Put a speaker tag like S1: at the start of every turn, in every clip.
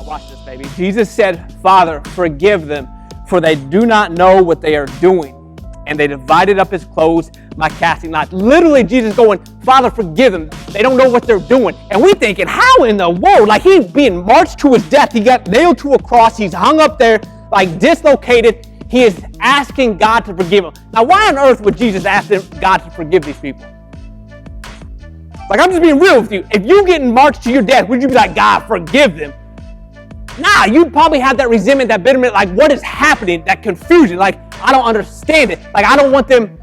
S1: Now watch this, baby. Jesus said, Father, forgive them, for they do not know what they are doing. And they divided up his clothes by casting lots. Literally, Jesus going, Father, forgive them. They don't know what they're doing. And we thinking, how in the world? Like, he's being marched to his death. He got nailed to a cross. He's hung up there, like dislocated. He is asking God to forgive him. Now, why on earth would Jesus ask God to forgive these people? Like, I'm just being real with you. If you're getting marched to your death, would you be like, God, forgive them? Nah, you'd probably have that resentment, that bitterment, like, what is happening? That confusion, like, I don't understand it. Like, I don't want them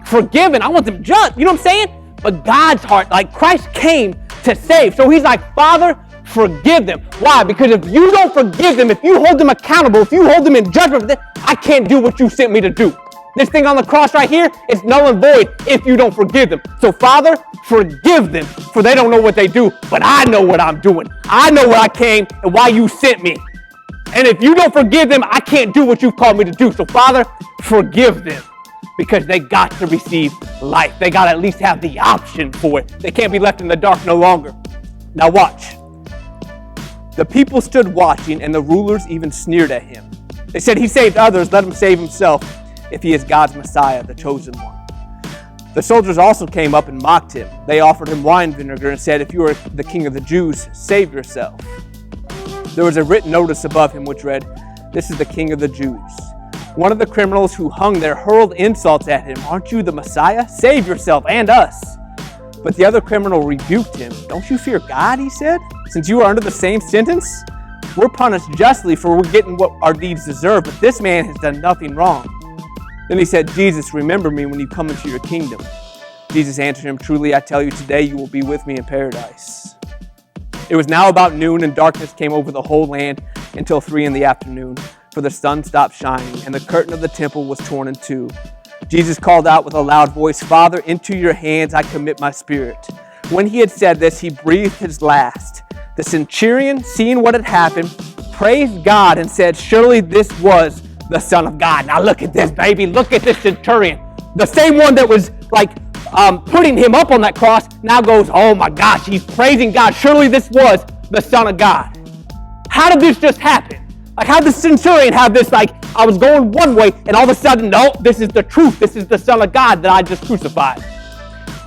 S1: forgiven. I want them judged. You know what I'm saying? But God's heart, like, Christ came to save. So he's like, Father, forgive them. Why? Because if you don't forgive them, if you hold them accountable, if you hold them in judgment, I can't do what you sent me to do. This thing on the cross right here is null and void if you don't forgive them. So Father, forgive them, for they don't know what they do, but I know what I'm doing. I know where I came and why you sent me. And if you don't forgive them, I can't do what you've called me to do. So Father, forgive them, because they got to receive life. They got to at least have the option for it. They can't be left in the dark no longer. Now watch. The people stood watching, and the rulers even sneered at him. They said, he saved others, let him save himself, if he is God's Messiah, the chosen one. The soldiers also came up and mocked him. They offered him wine vinegar and said, if you are the king of the Jews, save yourself. There was a written notice above him which read, this is the king of the Jews. One of the criminals who hung there hurled insults at him. Aren't you the Messiah? Save yourself and us. But the other criminal rebuked him. Don't you fear God, he said, since you are under the same sentence? We're punished justly, for we're getting what our deeds deserve, but this man has done nothing wrong. Then he said, Jesus, remember me when you come into your kingdom. Jesus answered him, truly I tell you, today you will be with me in paradise. It was now about noon, and darkness came over the whole land until 3 p.m, for the sun stopped shining, and the curtain of the temple was torn in two. Jesus called out with a loud voice, Father, into your hands I commit my spirit. When he had said this, he breathed his last. The centurion, seeing what had happened, praised God and said, surely this was the Son of God. Now look at this, baby. Look at this centurion. The same one that was like putting him up on that cross now goes, oh my gosh, he's praising God. Surely this was the Son of God. How did this just happen? Like, how did the centurion have this, like, I was going one way and all of a sudden, no, this is the truth. This is the Son of God that I just crucified.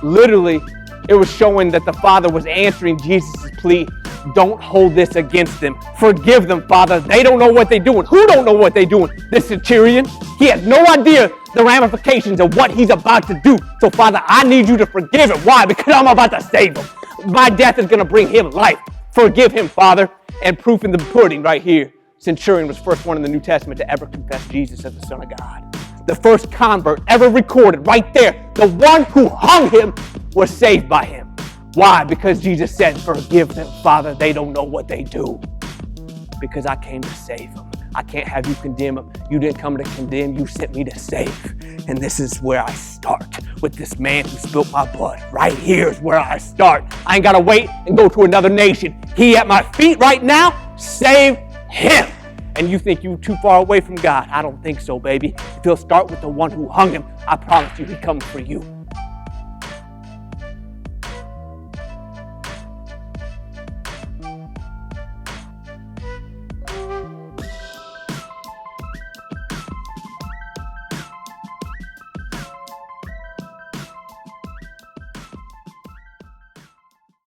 S1: Literally, it was showing that the Father was answering Jesus' plea. Don't hold this against them. Forgive them, Father. They don't know what they're doing. Who don't know what they're doing? This centurion. He has no idea the ramifications of what he's about to do. So, Father, I need you to forgive him. Why? Because I'm about to save him. My death is going to bring him life. Forgive him, Father. And proof in the pudding right here. Centurion was the first one in the New Testament to ever confess Jesus as the Son of God. The first convert ever recorded right there. The one who hung him was saved by him. Why? Because Jesus said, forgive them, Father. They don't know what they do. Because I came to save them. I can't have you condemn them. You didn't come to condemn. You sent me to save. And this is where I start with this man who spilled my blood. Right here is where I start. I ain't got to wait and go to another nation. He at my feet right now. Save him. And you think you're too far away from God. I don't think so, baby. If he'll start with the one who hung him, I promise you he comes for you.